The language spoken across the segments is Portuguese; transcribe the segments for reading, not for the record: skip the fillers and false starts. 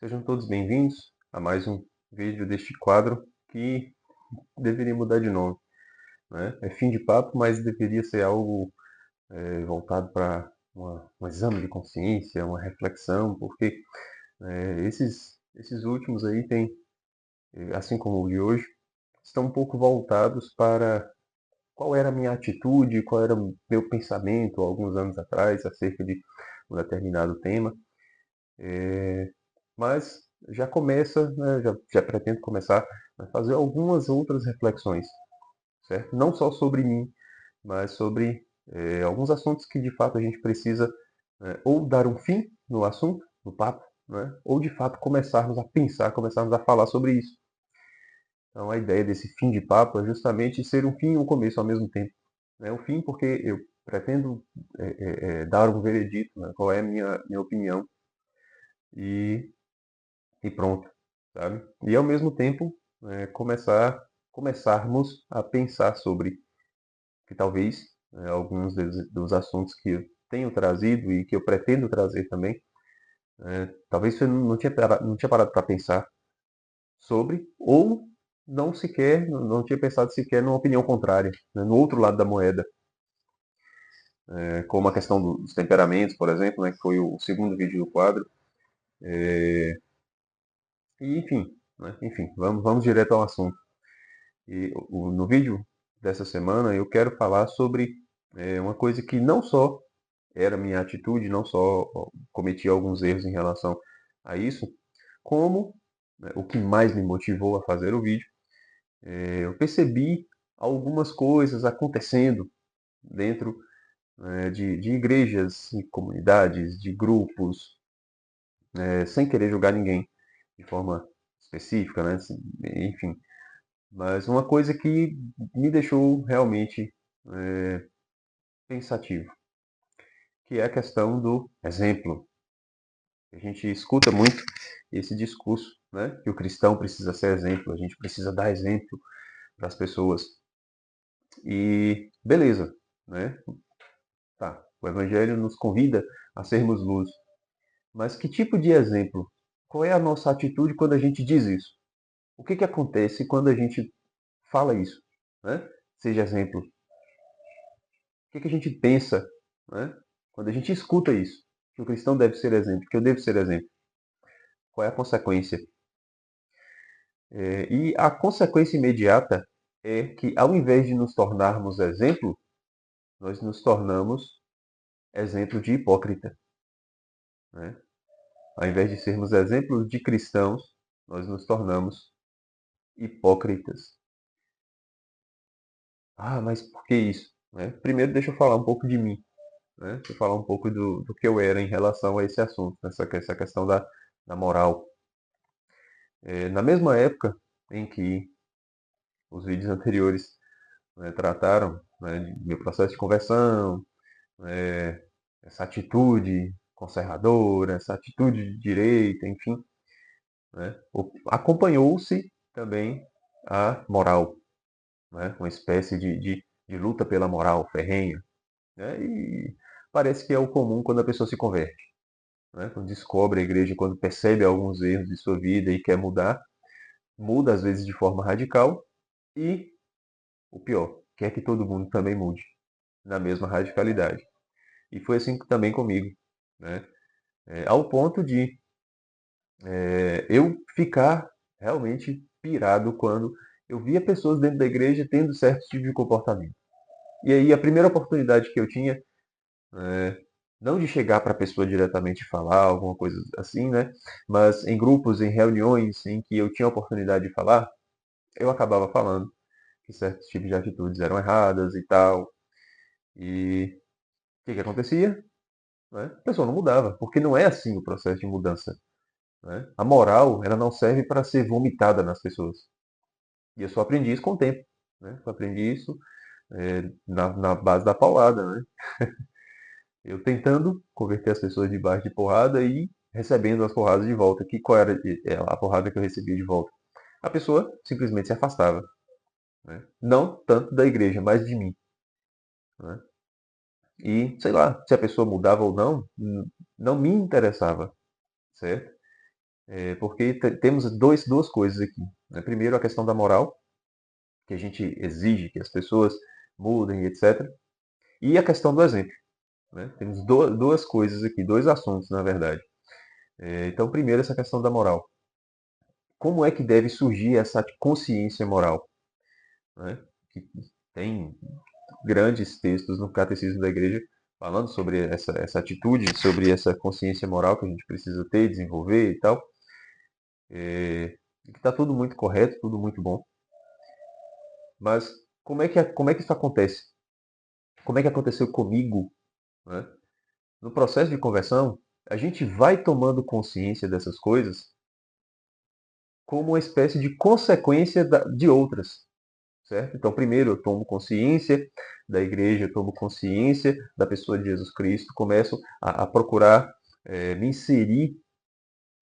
Sejam todos bem-vindos a mais um vídeo deste quadro que deveria mudar de nome, né? É fim de papo, mas deveria ser algo voltado para um exame de consciência, uma reflexão, porque esses últimos aí têm, assim como o de hoje, estão um pouco voltados para qual era a minha atitude, qual era o meu pensamento alguns anos atrás acerca de um determinado tema. Mas já começa, né, já pretendo começar a fazer algumas outras reflexões, certo? Não só sobre mim, mas sobre alguns assuntos que de fato a gente precisa ou dar um fim no assunto, no papo, né? Ou de fato começarmos a pensar, começarmos a falar sobre isso. Então a ideia desse fim de papo é justamente ser um fim e um começo ao mesmo tempo. Né? Um fim porque eu pretendo dar um veredito, né? Qual é a minha opinião e e pronto, sabe? E ao mesmo tempo começarmos a pensar sobre que talvez alguns dos assuntos que eu tenho trazido e que eu pretendo trazer também, talvez você não tinha parado para pensar sobre, ou não tinha pensado sequer numa opinião contrária, né, no outro lado da moeda, como a questão dos temperamentos, por exemplo, né, que foi o segundo vídeo do quadro. E enfim, vamos direto ao assunto. No vídeo dessa semana eu quero falar sobre uma coisa que não só era minha atitude, não só cometi alguns erros em relação a isso, como né, o que mais me motivou a fazer o vídeo, eu percebi algumas coisas acontecendo dentro de igrejas, de comunidades, de grupos, sem querer julgar ninguém de forma específica, né? Enfim, mas uma coisa que me deixou realmente pensativo, que é a questão do exemplo. A gente escuta muito esse discurso, né, que o cristão precisa ser exemplo, a gente precisa dar exemplo para as pessoas. E beleza, né? Tá. O evangelho nos convida a sermos luz. Mas que tipo de exemplo? Qual é a nossa atitude quando a gente diz isso? O que acontece quando a gente fala isso, né? Seja exemplo. O que a gente pensa, né? Quando a gente escuta isso? Que o cristão deve ser exemplo, que eu devo ser exemplo. Qual é a consequência? E a consequência imediata é que, ao invés de nos tornarmos exemplo, nós nos tornamos exemplo de hipócrita. Né? Ao invés de sermos exemplos de cristãos, nós nos tornamos hipócritas. Ah, mas por que isso? Né? Primeiro, deixa eu falar um pouco de mim. Né? Deixa eu falar um pouco do que eu era em relação a esse assunto, essa questão da moral. Na mesma época em que os vídeos anteriores trataram de meu processo de conversão, né, essa atitude conservadora, essa atitude de direita, enfim, né, acompanhou-se também a moral, né, uma espécie de luta pela moral ferrenha, né, e parece que é o comum quando a pessoa se converte, né, quando descobre a igreja, quando percebe alguns erros de sua vida e quer mudar, muda às vezes de forma radical e, o pior, quer que todo mundo também mude na mesma radicalidade. E foi assim também comigo, né? Ao ponto de eu ficar realmente pirado quando eu via pessoas dentro da igreja tendo certo tipo de comportamento. E aí a primeira oportunidade que eu tinha, não de chegar para a pessoa diretamente e falar alguma coisa assim, né? Mas em grupos, em reuniões em que eu tinha a oportunidade de falar, eu acabava falando que certos tipos de atitudes eram erradas e tal. E o que acontecia? Né? A pessoa não mudava, porque não é assim o processo de mudança. Né? A moral, ela não serve para ser vomitada nas pessoas. E eu só aprendi isso com o tempo. Né? Eu aprendi isso na base da paulada. Né? Eu tentando converter as pessoas de base de porrada e recebendo as porradas de volta. Qual era a porrada que eu recebia de volta? A pessoa simplesmente se afastava. Né? Não tanto da igreja, mas de mim. Né? E, sei lá, se a pessoa mudava ou não, não me interessava. Certo? Porque temos duas coisas aqui, né? Primeiro, a questão da moral, que a gente exige que as pessoas mudem, etc. E a questão do exemplo, né? Temos duas coisas aqui, dois assuntos, na verdade. Então, primeiro, essa questão da moral. Como é que deve surgir essa consciência moral, né? Que tem grandes textos no Catecismo da Igreja falando sobre essa atitude, sobre essa consciência moral que a gente precisa ter, desenvolver e tal. Que está tudo muito correto, tudo muito bom. Mas como é que isso acontece? Como é que aconteceu comigo, né? No processo de conversão, a gente vai tomando consciência dessas coisas como uma espécie de consequência de outras, certo? Então, primeiro eu tomo consciência da igreja, eu tomo consciência da pessoa de Jesus Cristo, começo a procurar me inserir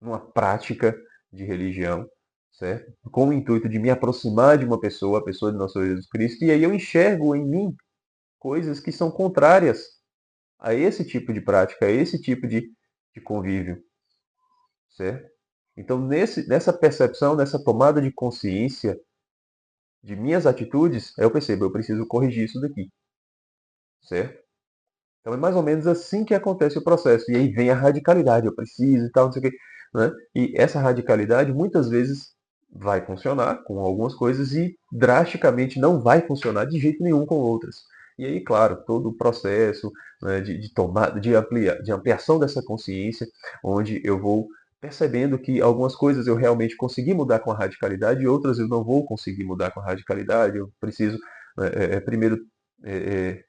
numa prática de religião, certo? Com o intuito de me aproximar de uma pessoa, a pessoa de nosso Senhor Jesus Cristo, e aí eu enxergo em mim coisas que são contrárias a esse tipo de prática, a esse tipo de convívio, certo? Então, nessa percepção, nessa tomada de consciência de minhas atitudes, eu percebo, eu preciso corrigir isso daqui, certo? Então é mais ou menos assim que acontece o processo. E aí vem a radicalidade, eu preciso e tal, não sei o quê, né? E essa radicalidade muitas vezes vai funcionar com algumas coisas e drasticamente não vai funcionar de jeito nenhum com outras. E aí, claro, todo o processo, né, de tomada, de ampliação dessa consciência, onde eu vou percebendo que algumas coisas eu realmente consegui mudar com a radicalidade e outras eu não vou conseguir mudar com a radicalidade. Eu preciso, primeiro, é,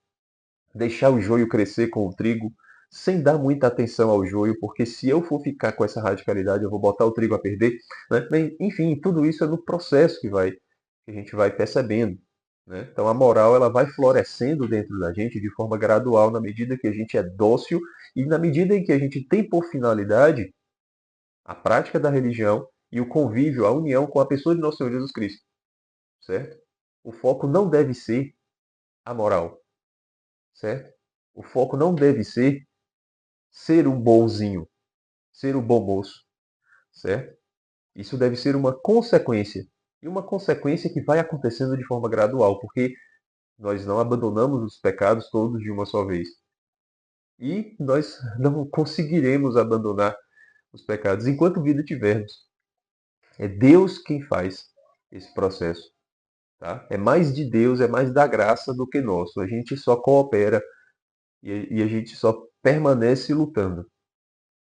deixar o joio crescer com o trigo, sem dar muita atenção ao joio, porque se eu for ficar com essa radicalidade, eu vou botar o trigo a perder, né? Bem, enfim, tudo isso é no processo que a gente vai percebendo, né? Então a moral ela vai florescendo dentro da gente de forma gradual na medida que a gente é dócil e na medida em que a gente tem por finalidade a prática da religião e o convívio, a união com a pessoa de nosso Senhor Jesus Cristo, certo? O foco não deve ser a moral, certo? O foco não deve ser um bonzinho, ser o bom moço, certo? Isso deve ser uma consequência. E uma consequência que vai acontecendo de forma gradual, porque nós não abandonamos os pecados todos de uma só vez. E nós não conseguiremos abandonar os pecados enquanto vida tivermos. É Deus quem faz esse processo. Tá? É mais de Deus, é mais da graça do que nosso. A gente só coopera e a gente só permanece lutando.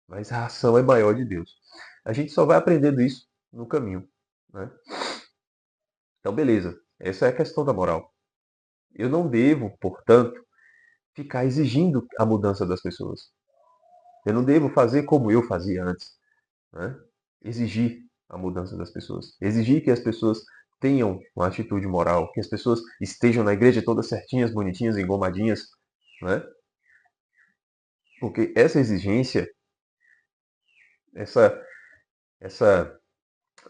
Mas a ação é maior de Deus. A gente só vai aprendendo isso no caminho, né? Então, beleza. Essa é a questão da moral. Eu não devo, portanto, ficar exigindo a mudança das pessoas. Eu não devo fazer como eu fazia antes, né? Exigir a mudança das pessoas. Exigir que as pessoas tenham uma atitude moral, que as pessoas estejam na igreja todas certinhas, bonitinhas, engomadinhas, né? Porque essa exigência, essa, essa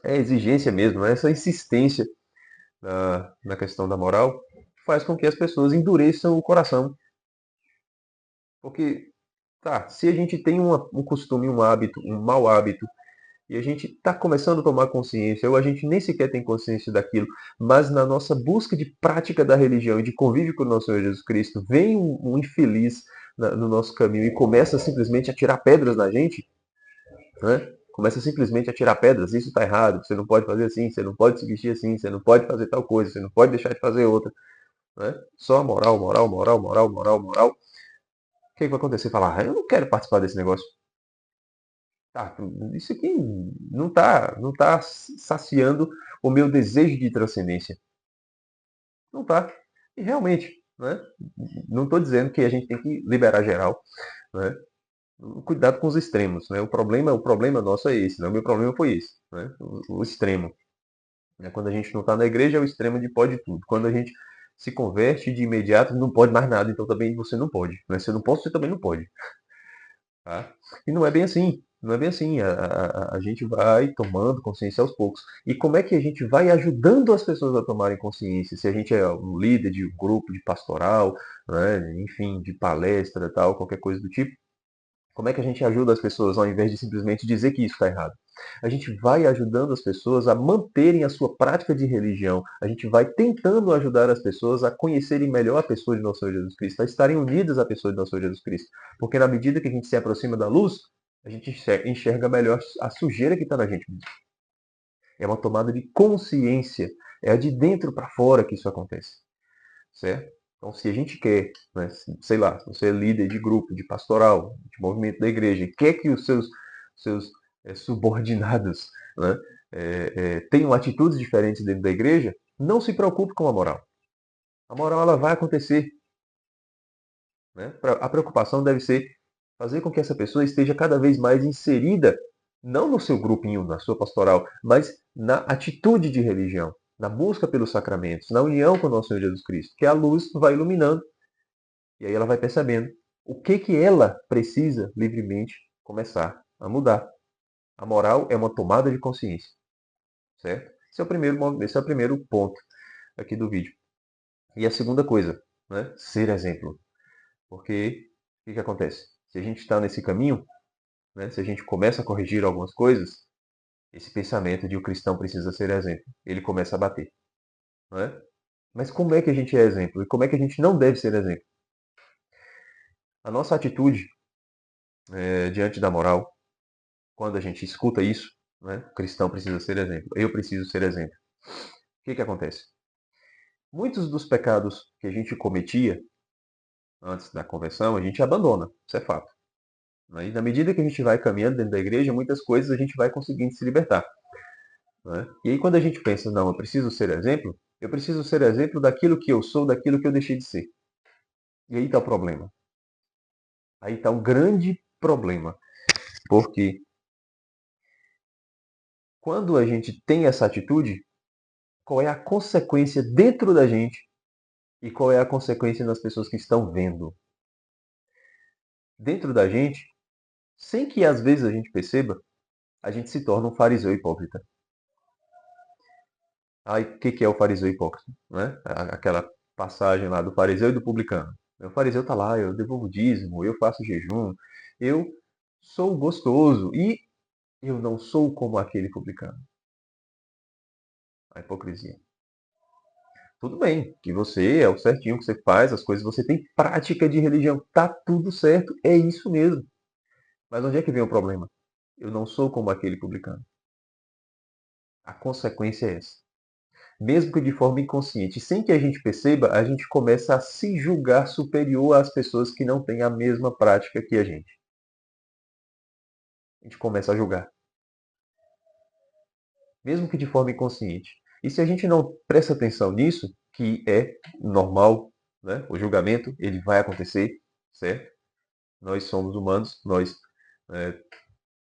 exigência mesmo, né? Essa insistência na questão da moral, faz com que as pessoas endureçam o coração. Porque, tá, se a gente tem um costume, um hábito, um mau hábito, e a gente está começando a tomar consciência, ou a gente nem sequer tem consciência daquilo, mas na nossa busca de prática da religião e de convívio com o nosso Senhor Jesus Cristo, vem um infeliz no nosso caminho e começa simplesmente a tirar pedras na gente, né? Começa simplesmente a tirar pedras, isso está errado, você não pode fazer assim, você não pode se vestir assim, você não pode fazer tal coisa, você não pode deixar de fazer outra. Né? Só moral, moral, moral, moral, moral, moral. O que, vai acontecer? Falar, eu não quero participar desse negócio. Tá, isso aqui não tá saciando o meu desejo de transcendência. Não tá. E realmente, né? Não estou dizendo que a gente tem que liberar geral, né? Cuidado com os extremos, né? O problema nosso é esse, né? O meu problema foi esse, né? O extremo. Né? Quando a gente não está na igreja, é o extremo de pode tudo. Quando a gente se converte de imediato, não pode mais nada, então também você não pode. Né? Se eu não posso, você também não pode. Tá? E não é bem assim. Não é bem assim. A gente vai tomando consciência aos poucos. E como é que a gente vai ajudando as pessoas a tomarem consciência? Se a gente é um líder de um grupo, de pastoral, né? Enfim, de palestra, tal, qualquer coisa do tipo. Como é que a gente ajuda as pessoas ao invés de simplesmente dizer que isso está errado? A gente vai ajudando as pessoas a manterem a sua prática de religião. A gente vai tentando ajudar as pessoas a conhecerem melhor a pessoa de nosso Senhor Jesus Cristo, a estarem unidas à pessoa de nosso Senhor Jesus Cristo. Porque na medida que a gente se aproxima da luz, a gente enxerga melhor a sujeira que está na gente mesmo. É uma tomada de consciência. É de dentro para fora que isso acontece. Certo? Então, se a gente quer, né, sei lá, se você é líder de grupo, de pastoral, de movimento da igreja, e quer que os seus subordinados, né, tenham atitudes diferentes dentro da igreja, não se preocupe com a moral. A moral ela vai acontecer. Né? A preocupação deve ser fazer com que essa pessoa esteja cada vez mais inserida, não no seu grupinho, na sua pastoral, mas na atitude de religião, na busca pelos sacramentos, na união com o nosso Senhor Jesus Cristo, que a luz vai iluminando. E aí ela vai percebendo o que ela precisa livremente começar a mudar. A moral é uma tomada de consciência, certo? Esse é o primeiro ponto aqui do vídeo. E a segunda coisa, né? Ser exemplo. Porque o que acontece? Se a gente está nesse caminho, né? Se a gente começa a corrigir algumas coisas, esse pensamento de o cristão precisa ser exemplo, ele começa a bater. Não é? Mas como é que a gente é exemplo? E como é que a gente não deve ser exemplo? A nossa atitude diante da moral, quando a gente escuta isso, né? O cristão precisa ser exemplo, eu preciso ser exemplo. O que acontece? Muitos dos pecados que a gente cometia antes da conversão, a gente abandona, isso é fato. E na medida que a gente vai caminhando dentro da igreja, muitas coisas a gente vai conseguindo se libertar. Né? E aí quando a gente pensa, não, eu preciso ser exemplo daquilo que eu sou, daquilo que eu deixei de ser. E aí está o problema. Aí está um grande problema. Porque quando a gente tem essa atitude, qual é a consequência dentro da gente e qual é a consequência nas pessoas que estão vendo? Dentro da gente, sem que às vezes a gente perceba, a gente se torna um fariseu hipócrita. Aí, o que é o fariseu hipócrita? Né? Aquela passagem lá do fariseu e do publicano. O fariseu está lá, eu devolvo dízimo, eu faço jejum, eu sou gostoso e eu não sou como aquele publicano. A hipocrisia. Tudo bem, que você é o certinho que você faz, as coisas, você tem prática de religião, tá tudo certo, é isso mesmo. Mas onde é que vem o problema? Eu não sou como aquele publicano. A consequência é essa. Mesmo que de forma inconsciente, sem que a gente perceba, a gente começa a se julgar superior às pessoas que não têm a mesma prática que a gente. A gente começa a julgar. Mesmo que de forma inconsciente. E se a gente não presta atenção nisso, que é normal, né? O julgamento ele vai acontecer, certo? Nós somos humanos, nós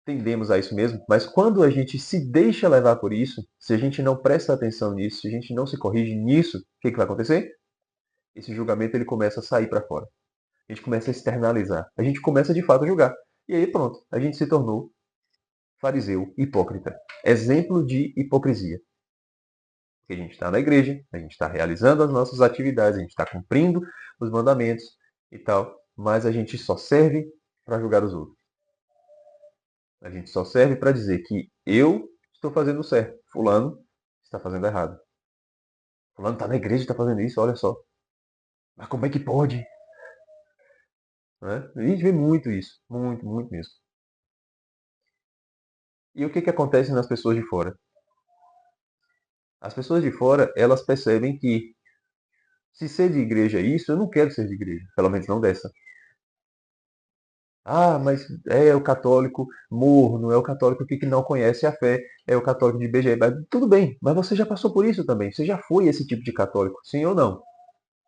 tendemos a isso mesmo, mas quando a gente se deixa levar por isso, se a gente não presta atenção nisso, se a gente não se corrige nisso, o que vai acontecer? Esse julgamento ele começa a sair para fora. A gente começa a externalizar. A gente começa de fato a julgar. E aí pronto, a gente se tornou fariseu, hipócrita. Exemplo de hipocrisia. Porque a gente está na igreja, a gente está realizando as nossas atividades, a gente está cumprindo os mandamentos e tal, mas a gente só serve para julgar os outros. A gente só serve para dizer que eu estou fazendo certo, fulano está fazendo errado. Fulano está na igreja e está fazendo isso, olha só. Mas como é que pode? Né? A gente vê muito isso, muito, muito mesmo. E o que acontece nas pessoas de fora? As pessoas de fora, elas percebem que se ser de igreja é isso, eu não quero ser de igreja, pelo menos não dessa. Ah, mas é o católico morno, é o católico que não conhece a fé, é o católico de BGE. Mas tudo bem, mas você já passou por isso também. Você já foi esse tipo de católico, sim ou não?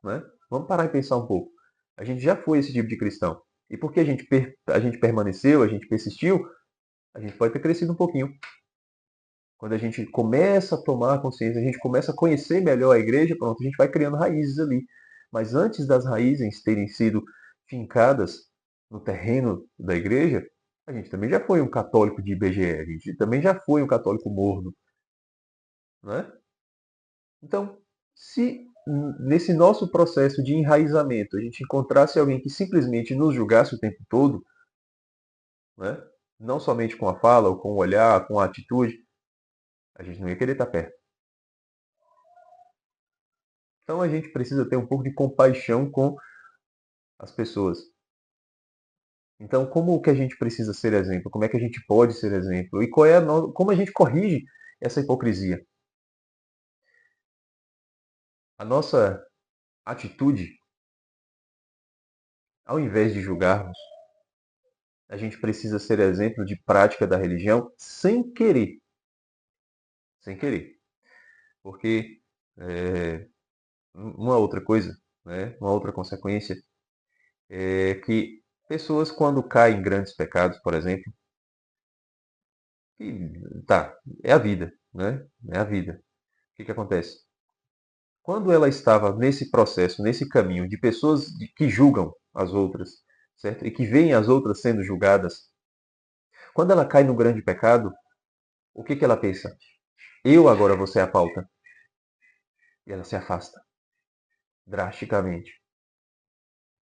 Né? Vamos parar e pensar um pouco. A gente já foi esse tipo de cristão. E porque a gente permaneceu, a gente persistiu, a gente pode ter crescido um pouquinho. Quando a gente começa a tomar consciência, a gente começa a conhecer melhor a igreja, pronto, a gente vai criando raízes ali. Mas antes das raízes terem sido fincadas no terreno da igreja, a gente também já foi um católico de IBGE, a gente também já foi um católico morno. Né? Então, se nesse nosso processo de enraizamento a gente encontrasse alguém que simplesmente nos julgasse o tempo todo, né? não somente com a fala, ou com o olhar, com a atitude, a gente não ia querer estar perto. Então a gente precisa ter um pouco de compaixão com as pessoas. Então, como que a gente precisa ser exemplo? Como é que a gente pode ser exemplo? E como a gente corrige essa hipocrisia? A nossa atitude, ao invés de julgarmos, a gente precisa ser exemplo de prática da religião sem querer. Sem querer. Porque uma outra coisa, né, uma outra consequência, é que pessoas, quando caem em grandes pecados, por exemplo, tá, é a vida, né? É a vida. O que acontece? Quando ela estava nesse processo, nesse caminho de pessoas que julgam as outras, certo? E que veem as outras sendo julgadas, quando ela cai no grande pecado, o que ela pensa? Eu agora vou ser a pauta. E ela se afasta drasticamente.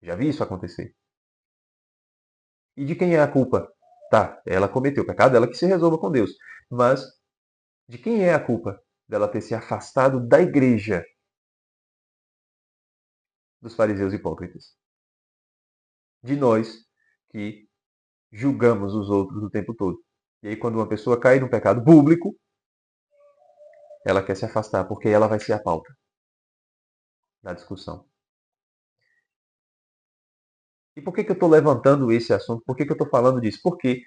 Já vi isso acontecer. E de quem é a culpa? Tá, ela cometeu o pecado, ela que se resolva com Deus. Mas de quem é a culpa dela ter se afastado da igreja dos fariseus hipócritas? De nós que julgamos os outros o tempo todo. E aí, quando uma pessoa cai no pecado público, ela quer se afastar, porque ela vai ser a pauta da discussão. E por que eu estou levantando esse assunto? Por que eu estou falando disso? Porque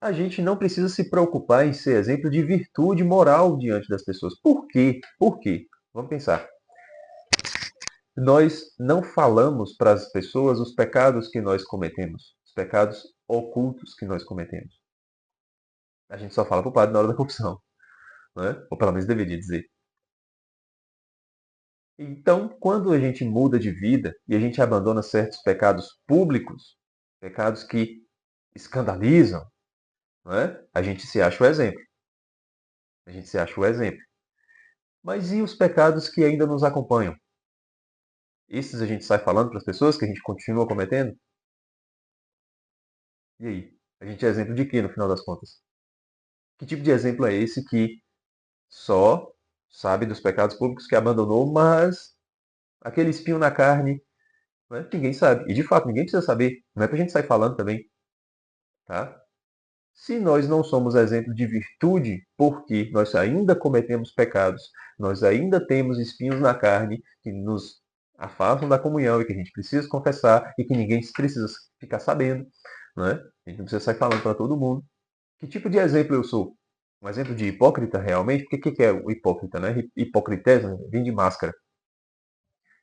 a gente não precisa se preocupar em ser exemplo de virtude moral diante das pessoas. Por quê? Por quê? Vamos pensar. Nós não falamos para as pessoas os pecados que nós cometemos, os pecados ocultos que nós cometemos. A gente só fala para o padre na hora da confissão, né? Ou pelo menos deveria dizer. Então, quando a gente muda de vida e a gente abandona certos pecados públicos, pecados que escandalizam, né? A gente se acha o exemplo. A gente se acha o exemplo. Mas e os pecados que ainda nos acompanham? Esses a gente sai falando para as pessoas que a gente continua cometendo? E aí? A gente é exemplo de quê no final das contas? Que tipo de exemplo é esse que só sabe dos pecados públicos que abandonou, mas aquele espinho na carne, né, ninguém sabe. E de fato, ninguém precisa saber. Não é para a gente sair falando também. Tá? Se nós não somos exemplo de virtude, porque nós ainda cometemos pecados, nós ainda temos espinhos na carne que nos afastam da comunhão e que a gente precisa confessar e que ninguém precisa ficar sabendo, né? A gente não precisa sair falando para todo mundo. Que tipo de exemplo eu sou? Um exemplo de hipócrita realmente? Porque o que é o hipócrita, né? Hipocrites vem de máscara.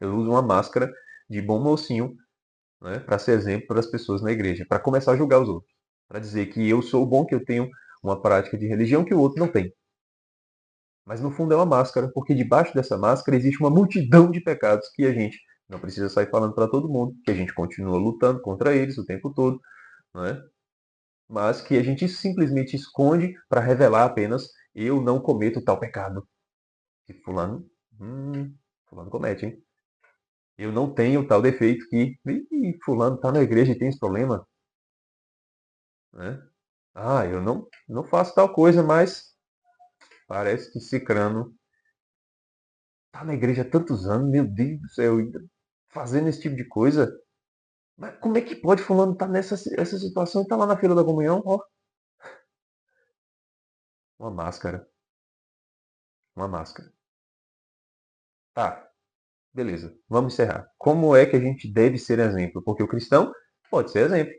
Eu uso uma máscara de bom mocinho, né, para ser exemplo para as pessoas na igreja, para começar a julgar os outros, para dizer que eu sou bom, que eu tenho uma prática de religião que o outro não tem. Mas no fundo é uma máscara, porque debaixo dessa máscara existe uma multidão de pecados que a gente não precisa sair falando para todo mundo, que a gente continua lutando contra eles o tempo todo, né? Mas que a gente simplesmente esconde para revelar apenas eu não cometo tal pecado. Que fulano comete, hein? Eu não tenho tal defeito que fulano está na igreja e tem esse problema, né? Ah, eu não faço tal coisa, mas parece que Cicrano está na igreja há tantos anos, meu Deus do céu, ainda fazendo esse tipo de coisa. Mas como é que pode fulano estar nessa essa situação e estar lá na fila da comunhão? Ó, uma máscara, uma máscara. Tá, beleza, vamos encerrar. Como é que a gente deve ser exemplo? Porque o cristão pode ser exemplo,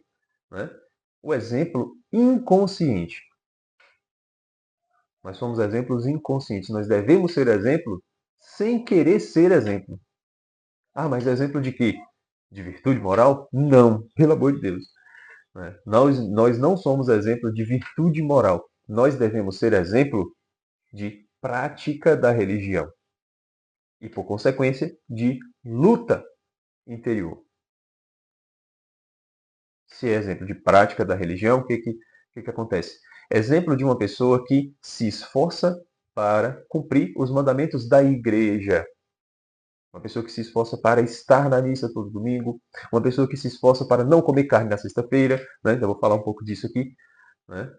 né? O exemplo inconsciente. Nós somos exemplos inconscientes. Nós devemos ser exemplo sem querer ser exemplo. Ah, mas exemplo de quê? De virtude moral? Não, pelo amor de Deus. Né? Nós não somos exemplo de virtude moral. Nós devemos ser exemplo de prática da religião. E, por consequência, de luta interior. Se é exemplo de prática da religião, o que acontece? Exemplo de uma pessoa que se esforça para cumprir os mandamentos da igreja. Uma pessoa que se esforça para estar na missa todo domingo. Uma pessoa que se esforça para não comer carne na sexta-feira. Né? Então, eu vou falar um pouco disso aqui. né?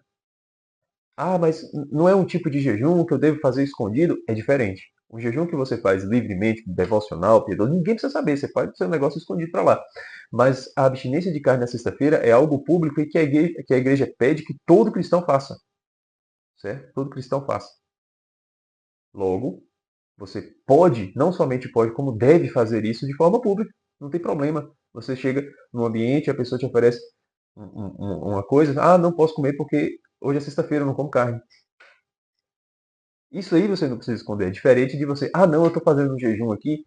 Ah, mas não é um tipo de jejum que eu devo fazer escondido? É diferente. O jejum que você faz livremente, devocional, piedoso, ninguém precisa saber, você faz o seu negócio escondido para lá. Mas a abstinência de carne na sexta-feira é algo público e que a igreja pede que todo cristão faça, certo? Todo cristão faça. Logo, você pode, não somente pode, como deve fazer isso de forma pública. Não tem problema. Você chega num ambiente, a pessoa te oferece uma coisa, ah, não posso comer porque hoje é sexta-feira, eu não como carne. Isso aí você não precisa esconder. É diferente de você, ah, não, eu estou fazendo um jejum aqui,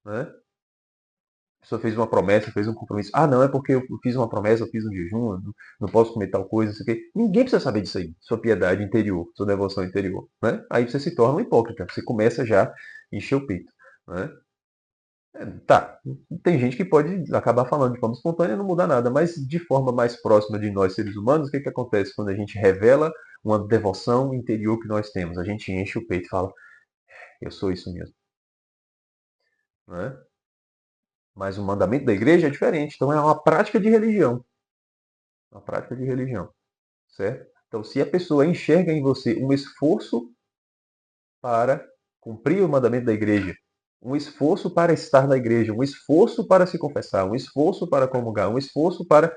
né? A pessoa fez uma promessa, fez um compromisso. Ah, não, é porque eu fiz uma promessa, eu fiz um jejum, eu não posso comer tal coisa, isso aqui. Ninguém precisa saber disso aí. Sua piedade interior, sua devoção interior, né? Aí você se torna um hipócrita. Você começa já a encher o peito, né? Tá, tem gente que pode acabar falando de forma espontânea e não mudar nada, mas de forma mais próxima de nós seres humanos, o que que acontece quando a gente revela uma devoção interior que nós temos? A gente enche o peito e fala, eu sou isso mesmo, né? Mas o mandamento da igreja é diferente, então é uma prática de religião, uma prática de religião, certo? Então, se a pessoa enxerga em você um esforço para cumprir o mandamento da igreja, um esforço para estar na igreja, um esforço para se confessar, um esforço para comungar, um esforço para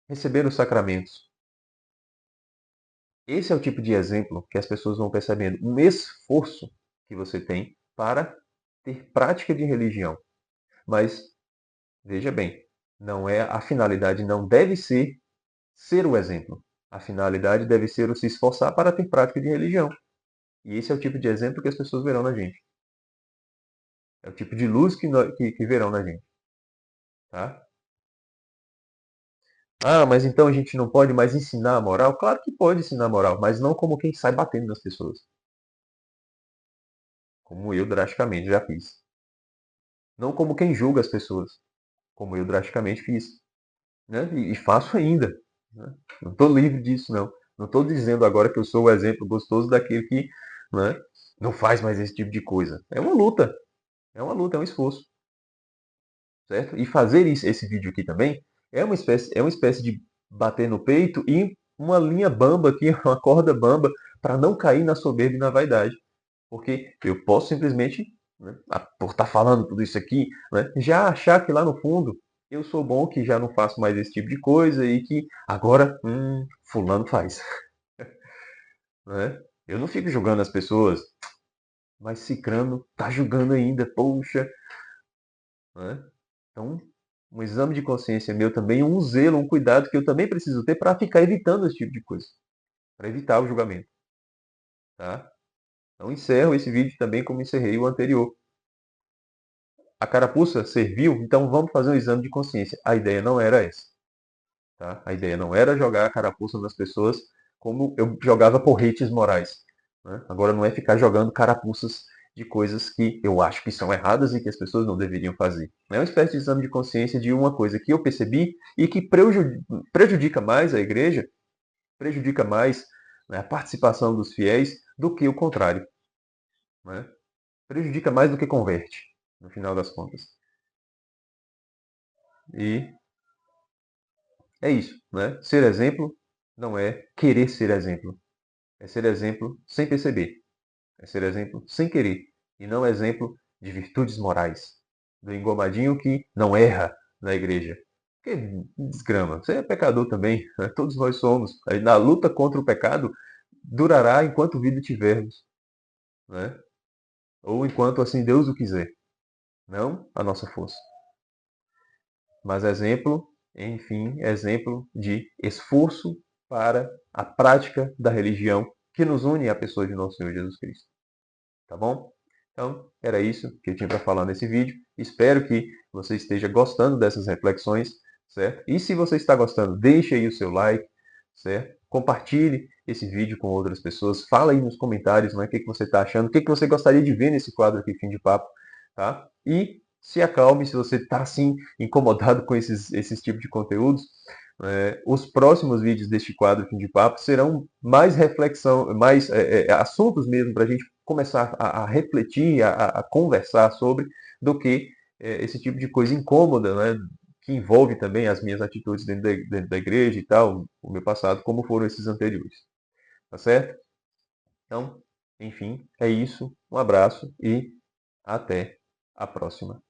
receber os sacramentos. Esse é o tipo de exemplo que as pessoas vão percebendo, um esforço que você tem para ter prática de religião. Mas veja bem, não é a finalidade não deve ser o exemplo. A finalidade deve ser o se esforçar para ter prática de religião. E esse é o tipo de exemplo que as pessoas verão na gente. É o tipo de luz que verão na gente. Tá? Ah, mas então a gente não pode mais ensinar a moral? Claro que pode ensinar a moral, mas não como quem sai batendo nas pessoas. Como eu drasticamente já fiz. Não como quem julga as pessoas, como eu drasticamente fiz. Né? E faço ainda. Né? Não estou livre disso, não. Não estou dizendo agora que eu sou o exemplo gostoso daquele que, né, não faz mais esse tipo de coisa. É uma luta, é um esforço. Certo? E fazer isso, esse vídeo aqui também é uma espécie de bater no peito e uma linha bamba aqui, uma corda bamba, para não cair na soberba e na vaidade. Porque eu posso simplesmente, né, por estar falando tudo isso aqui, né, já achar que lá no fundo eu sou bom, que já não faço mais esse tipo de coisa e que agora, fulano faz. Né? Eu não fico julgando as pessoas, mas Cicrano tá julgando ainda, poxa. Né? Então, um exame de consciência meu também, um zelo, um cuidado que eu também preciso ter para ficar evitando esse tipo de coisa, para evitar o julgamento. Tá? Então, encerro esse vídeo também como encerrei o anterior. A carapuça serviu, então vamos fazer um exame de consciência. A ideia não era essa. Tá? A ideia não era jogar a carapuça nas pessoas como eu jogava porretes morais. Né? Agora não é ficar jogando carapuças de coisas que eu acho que são erradas e que as pessoas não deveriam fazer. É uma espécie de exame de consciência de uma coisa que eu percebi e que prejudica mais a igreja, prejudica mais, né, a participação dos fiéis do que o contrário. Né? Prejudica mais do que converte, no final das contas. E é isso, né? Ser exemplo não é querer ser exemplo. É ser exemplo sem perceber. É ser exemplo sem querer. E não exemplo de virtudes morais. Do engomadinho que não erra na igreja. Que desgrama. Você é pecador também. Né? Todos nós somos. Aí, na luta contra o pecado, durará enquanto vida tivermos. Né? Ou enquanto assim Deus o quiser. Não a nossa força. Mas exemplo, enfim, exemplo de esforço para a prática da religião que nos une à pessoa de nosso Senhor Jesus Cristo. Tá bom? Então, era isso que eu tinha para falar nesse vídeo. Espero que você esteja gostando dessas reflexões, certo? E se você está gostando, deixe aí o seu like, certo? Compartilhe esse vídeo com outras pessoas. Fala aí nos comentários, né, o que que você está achando, o que que você gostaria de ver nesse quadro aqui, Fim de Papo, tá? E se acalme se você está, assim, incomodado com esses tipos de conteúdos. Os próximos vídeos deste quadro Fim de Papo serão mais reflexão, mais assuntos mesmo para a gente começar a refletir, a conversar sobre, do que esse tipo de coisa incômoda, né? que envolve também as minhas atitudes dentro da igreja e tal, o meu passado, como foram esses anteriores. Tá certo? Então, enfim, é isso. Um abraço e até a próxima.